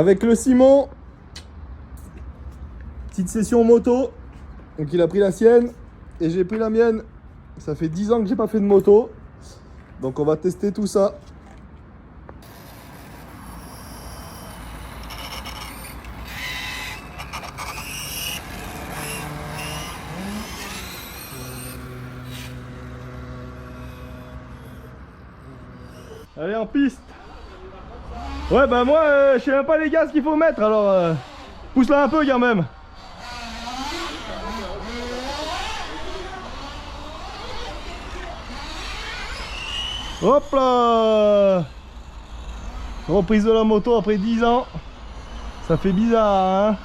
Avec le Simon, petite session moto. Donc il a pris la sienne et j'ai pris la mienne. Ça fait 10 ans que j'ai pas fait de moto. Donc on va tester tout ça. Allez en piste. Ouais bah moi je sais même pas les gaz qu'il faut mettre, alors pousse-la un peu quand même. Hop là. Reprise de la moto après 10 ans. Ça fait bizarre hein.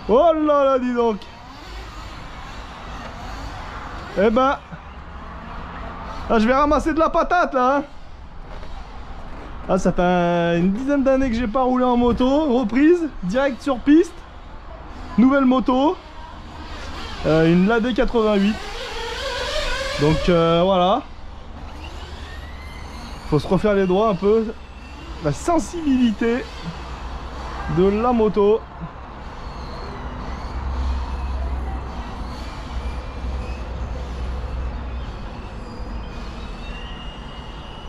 Oh là là, dis donc. Eh ben là, je vais ramasser de la patate là hein. Ah, ça fait une dizaine d'années que j'ai pas roulé en moto. Reprise, direct sur piste. Nouvelle moto. Une Lade 88. Donc voilà. Faut se refaire les doigts un peu. La sensibilité de la moto.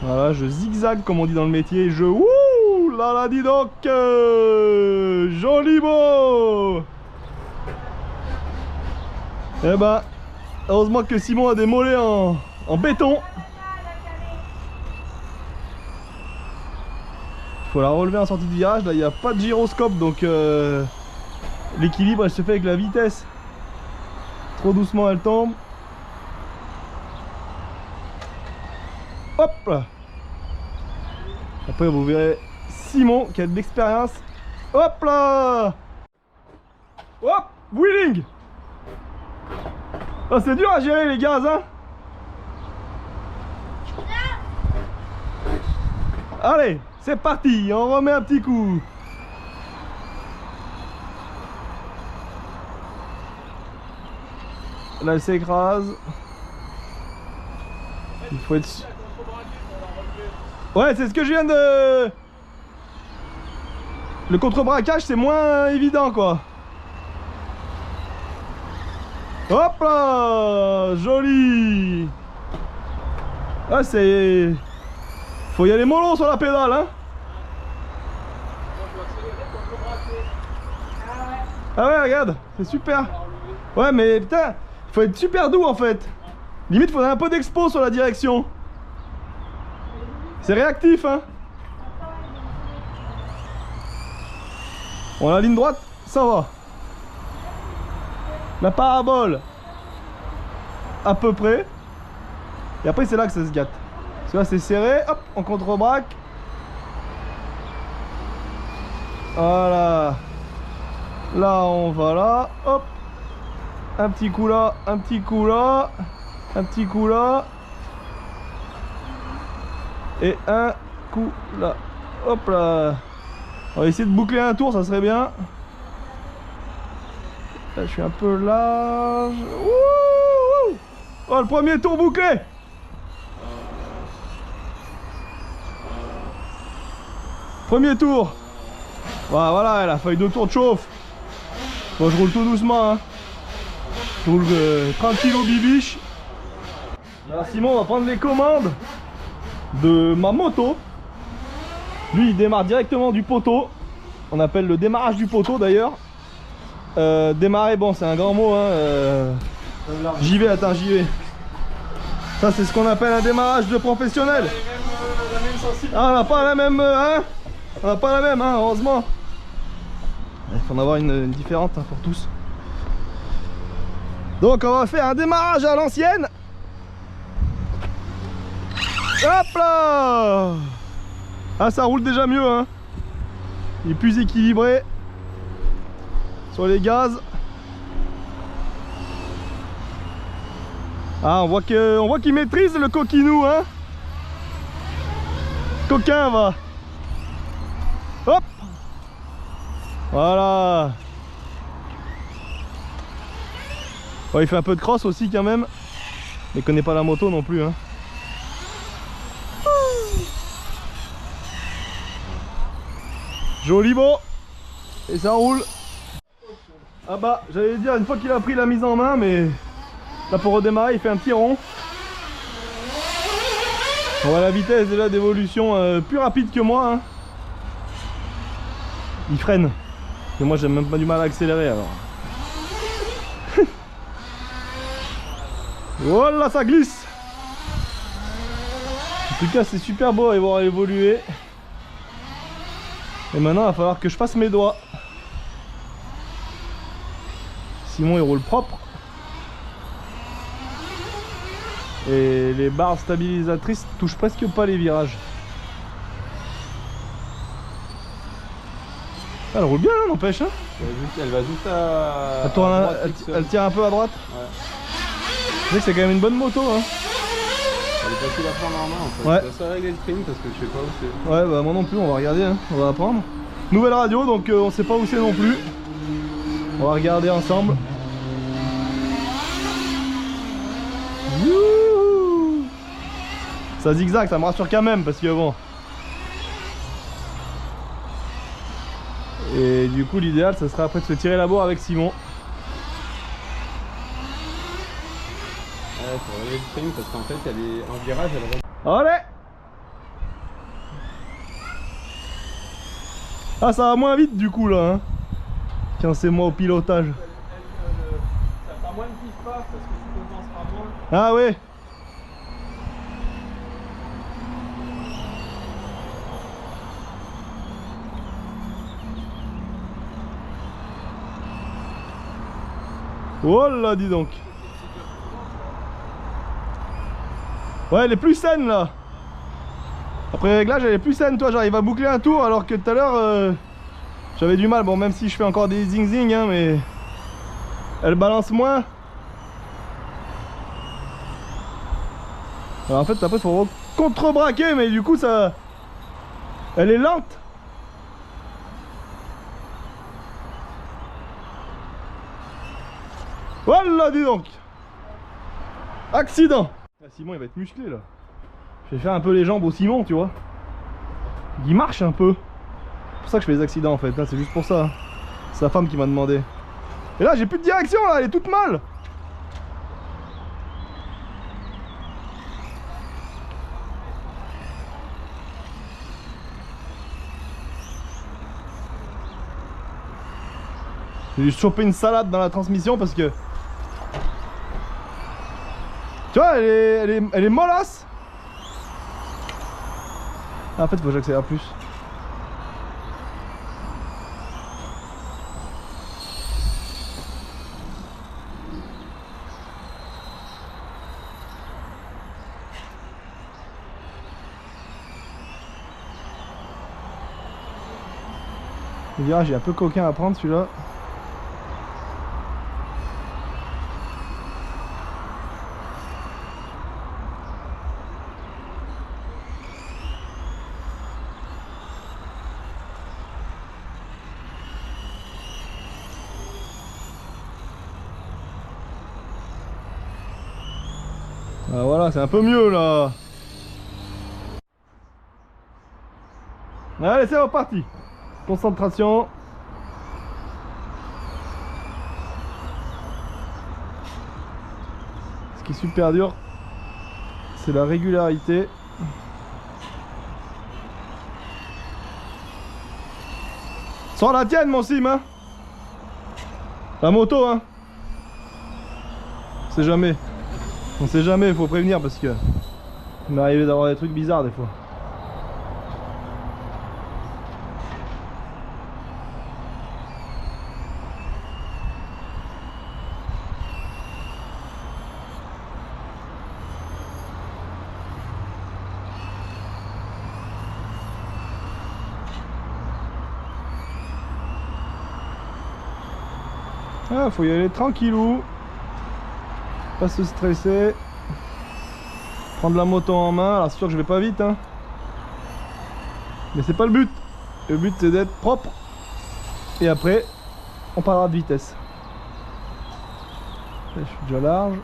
Voilà, je zigzag comme on dit dans le métier. Je ouh là là, dis donc, joli beau. Eh ben, heureusement que Simon a des mollets en béton. Faut la relever en sortie de virage. Là, il n'y a pas de gyroscope, donc l'équilibre elle se fait avec la vitesse. Trop doucement, elle tombe. Hop là. Après vous verrez Simon qui a de l'expérience. Hop là. Hop, wheeling. Oh, c'est dur à gérer les gaz hein. Allez, c'est parti, on remet un petit coup. Là elle s'écrase. Il faut être... Ouais, c'est ce que je viens de... Le contre-braquage, c'est moins évident, quoi. Hop là. Joli. Ah, c'est... Faut y aller mollo sur la pédale, hein. Ah ouais, regarde, c'est super. Ouais, mais putain, faut être super doux, en fait. Limite, faudrait un peu d'expo sur la direction. C'est réactif hein. Bon, la ligne droite, ça va. La parabole, à peu près. Et après c'est là que ça se gâte. Parce que là c'est serré, hop, on contre-braque. Voilà. Là on va là, hop. Un petit coup là, un petit coup là, un petit coup là. Et un coup là. Hop là. On va essayer de boucler un tour, ça serait bien. Là je suis un peu large. Ouh, oh, le premier tour bouclé. Premier tour. Voilà, la feuille de tour de chauffe. Bon, je roule tout doucement hein. Je roule tranquille au bibiche. Là Simon on va prendre les commandes de ma moto. Lui il démarre directement du poteau. On appelle le démarrage du poteau d'ailleurs. Démarrer, bon c'est un grand mot hein. J'y vais, attends, j'y vais. Ça c'est ce qu'on appelle un démarrage de professionnel. Ah, on n'a pas la même hein. On n'a pas la même hein, heureusement. Il faut en avoir une différente hein, pour tous. Donc on va faire un démarrage à l'ancienne. Hop là. Ah, ça roule déjà mieux hein. Il est plus équilibré sur les gaz. Ah, on voit qu'il maîtrise le coquinou hein. Coquin va. Hop. Voilà. Oh, il fait un peu de cross aussi quand même. Mais il connaît pas la moto non plus hein. Joli beau. et ça roule. Ah bah j'allais dire une fois qu'il a pris la mise en main, mais là pour redémarrer il fait un petit rond. On voit la vitesse déjà d'évolution plus rapide que moi hein. Il freine. Et moi j'ai même pas du mal à accélérer alors. Voilà ça glisse. En tout cas c'est super beau à voir évoluer. Et maintenant il va falloir que je fasse mes doigts. Simon il roule propre. Et les barres stabilisatrices touchent presque pas les virages. Elle roule bien hein, n'empêche hein. Elle va juste à... Elle, tourne à droite, elle tire un peu à droite. Ouais. Tu sais que c'est quand même une bonne moto hein. Elle est facile à prendre en main en fait. Ouais. Je vais essayer de régler le trim parce que je sais pas où c'est. Ouais bah moi non plus, on va regarder hein. On va apprendre. Nouvelle radio donc on sait pas où c'est non plus. On va regarder ensemble. Youhou, ça zigzag, ça me rassure quand même parce que bon. Et du coup l'idéal ça serait après de se tirer la bourre avec Simon. Ouais, faut régler le trim parce qu'en fait elle est en virage, elle remonte. Allez. Ah ça va moins vite du coup là hein. Tiens c'est moi au pilotage. Ça fera moins de pif pas parce que tu compenseras moins. Ah ouais. Oh là dis donc. Ouais elle est plus saine là. Après réglage elle est plus saine, toi j'arrive à boucler un tour alors que tout à l'heure j'avais du mal, bon même si je fais encore des zing zing hein, mais elle balance moins. Alors en fait après faut contre-braquer mais du coup ça... Elle est lente. Voilà dis donc. Accident. Ah, Simon il va être musclé là. Je vais faire un peu les jambes au Simon tu vois. Il marche un peu. C'est pour ça que je fais des accidents en fait, c'est juste pour ça. C'est sa femme qui m'a demandé. Et là j'ai plus de direction là, elle est toute mal. J'ai juste chopé une salade dans la transmission parce que... Tu vois, elle est mollasse. Ah, en fait, faut que j'accélère plus. Le virage est un peu coquin à prendre celui-là. Ah, voilà, c'est un peu mieux là. Allez, c'est reparti. Concentration. Ce qui est super dur, c'est la régularité. Sors la tienne mon sim hein. La moto hein. On sait jamais. On sait jamais, il faut prévenir parce que il m'est arrivé d'avoir des trucs bizarres des fois. Ah, faut y aller tranquillou. Pas se stresser. Prendre la moto en main. Alors c'est sûr que je vais pas vite hein. Mais c'est pas le but. Le but c'est d'être propre. Et après on parlera de vitesse. Là, je suis déjà large.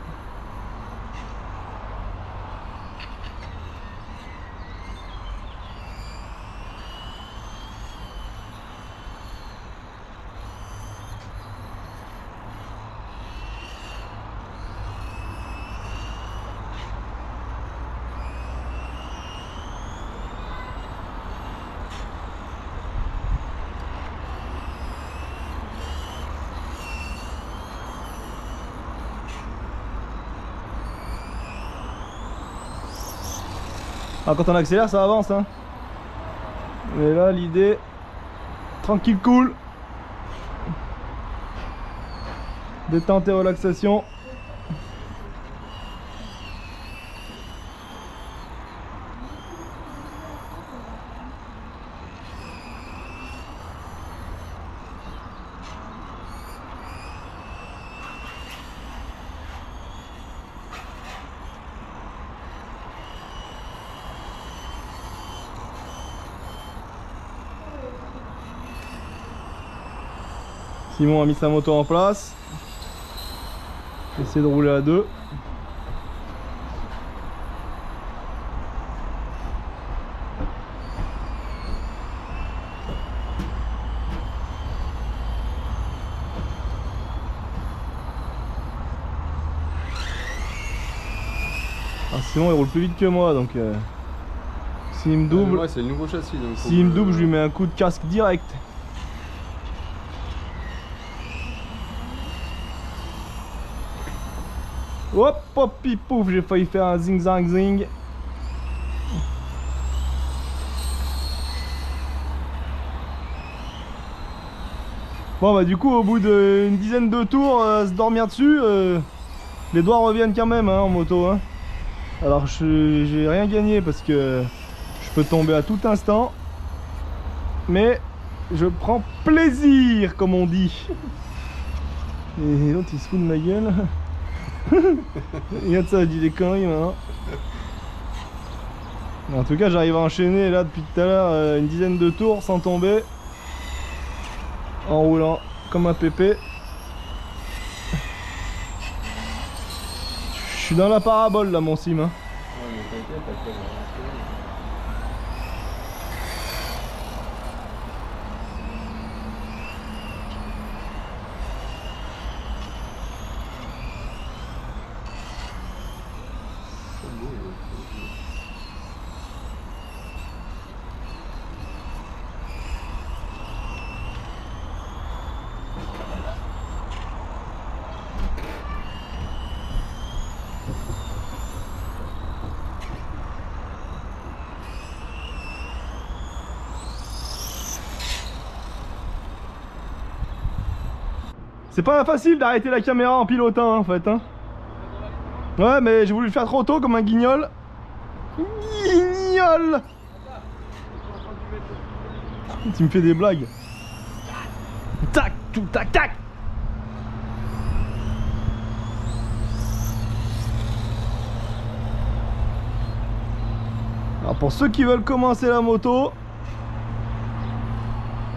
Ah, quand on accélère, ça avance, hein. Mais là, l'idée, tranquille, cool. Détente et relaxation. Simon a mis sa moto en place. Essayer de rouler à deux. Ah, sinon il roule plus vite que moi, donc s'il me double, Ouais, c'est le nouveau châssis. s'il me double, je lui mets un coup de casque direct. Hop hop pouf, j'ai failli faire un zing zang zing. Bon bah du coup au bout d'une dizaine de tours se dormir dessus, les doigts reviennent quand même, hein, en moto, hein. Alors j'ai rien gagné parce que je peux tomber à tout instant, mais je prends plaisir comme on dit. Et l'autre il se fout de ma gueule. Regarde ça, je dis des conneries maintenant. En tout cas j'arrive à enchaîner là depuis tout à l'heure une dizaine de tours sans tomber, en roulant comme un pépé. Je suis dans la parabole là mon sim, hein. Ouais, mais t'inquiète, après, C'est pas facile d'arrêter la caméra en pilotant, hein, en fait, hein. Ouais, mais j'ai voulu le faire trop tôt comme un guignol. Guignol. Tu me fais des blagues. Tac, tout, tac, tac. Alors pour ceux qui veulent commencer la moto,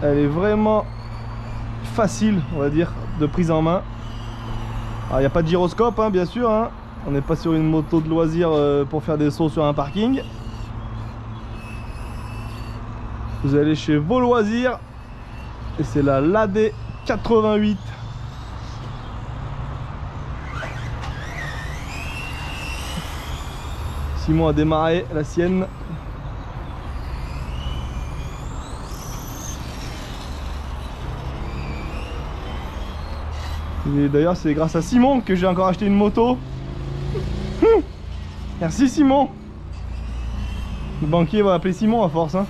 elle est vraiment facile, on va dire, de prise en main. Alors il n'y a pas de gyroscope, hein, bien sûr, hein. On n'est pas sur une moto de loisir pour faire des sauts sur un parking. Vous allez chez Vos Loisirs et c'est la LAD 88. Simon a démarré la sienne. Et d'ailleurs c'est grâce à Simon que j'ai encore acheté une moto. Merci Simon. Le banquier va appeler Simon à force, hein.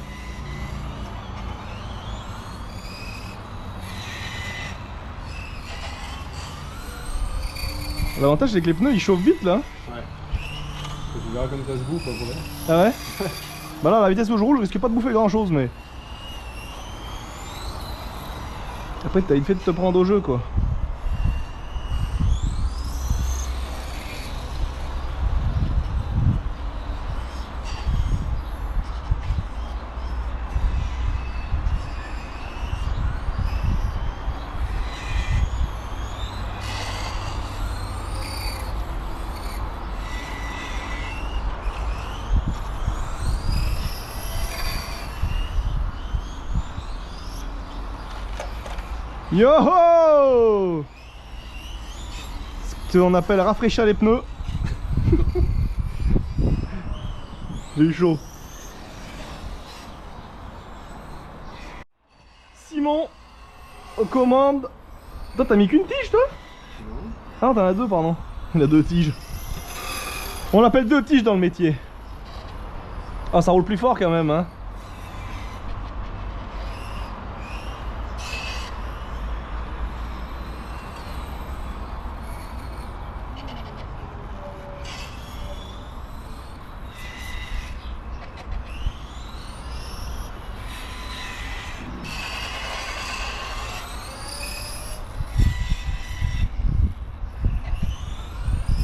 L'avantage c'est que les pneus ils chauffent vite là. Ouais. Tu verras comme ça se bouffe après. Ah ouais. Bah là à la vitesse où je roule je risque pas de bouffer grand chose, mais après t'as vite fait de te prendre au jeu quoi. Yo-ho! Ce qu'on appelle rafraîchir les pneus. J'ai eu chaud. Simon aux commandes. Toi t'as mis qu'une tige toi? Non. Ah non t'en as deux pardon. Il a deux tiges. On l'appelle deux tiges dans le métier. Ah, ça roule plus fort quand même, hein.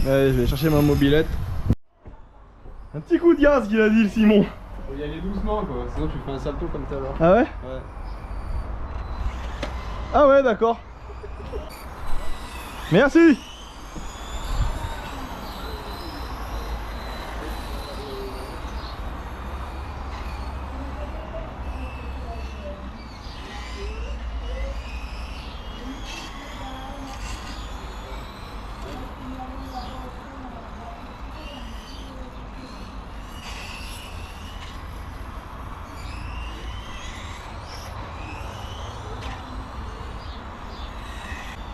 Allez, je vais chercher ma mobilette. Un petit coup de gaz qu'il a dit le Simon. Faut y aller doucement quoi, sinon tu fais un salto comme tout à l'heure. Ah ouais? Ouais. Ah ouais, d'accord. Merci.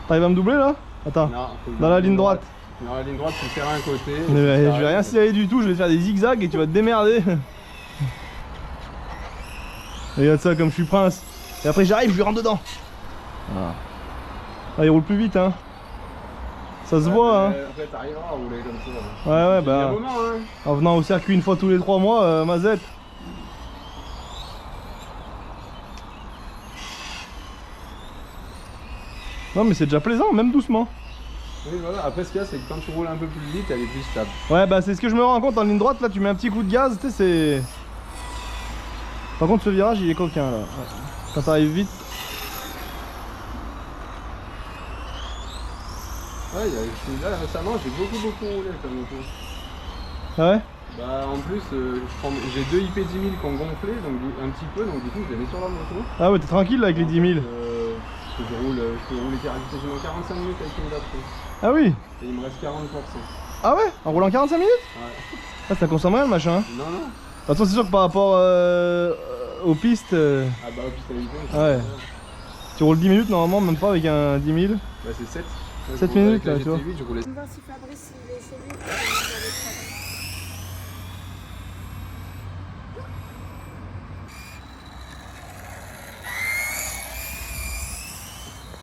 T'arrives à me doubler là? Attends. Non, faut Dans la ligne droite. Dans la ligne droite, tu serres un côté. Je vais rien serrer du tout, je vais faire des zigzags et tu vas te démerder. Regarde ça comme je suis prince. Et après j'arrive, je lui rentre dedans. Voilà. Ah, il roule plus vite hein. Ça se voit hein. Après t'arriveras à rouler comme ça. Ouais ouais Il y a un bah. moment hein. En venant au circuit une fois tous les 3 mois, Mazette. Non mais c'est déjà plaisant, même doucement. Oui voilà, après ce qu'il y a c'est que quand tu roules un peu plus vite, elle est plus stable. Ouais bah c'est ce que je me rends compte en ligne droite, là tu mets un petit coup de gaz, tu sais c'est... Par contre ce virage il est coquin là. Ouais. Quand t'arrives vite. Ouais, là récemment j'ai beaucoup roulé avec la moto. Ah ouais? Bah en plus j'ai deux IP 10 000 qui ont gonflé donc un petit peu, donc du coup je les mets sur la moto. Ah ouais t'es tranquille là avec les 10 000. Je peux rouler quasiment 45 minutes avec une batterie. Ah oui? Et il me reste 40%. Ah ouais? En roulant 45 minutes? Ouais. Ah ça consomme rien le machin. Non non. De toute façon c'est sûr que par rapport aux pistes, Ah bah piste à ouais. Tu roules 10 minutes normalement, même pas avec un 10 000. Bah c'est 7. 7 minutes là tu vois. Je roulais. On va voir si Fabrice il est chez lui.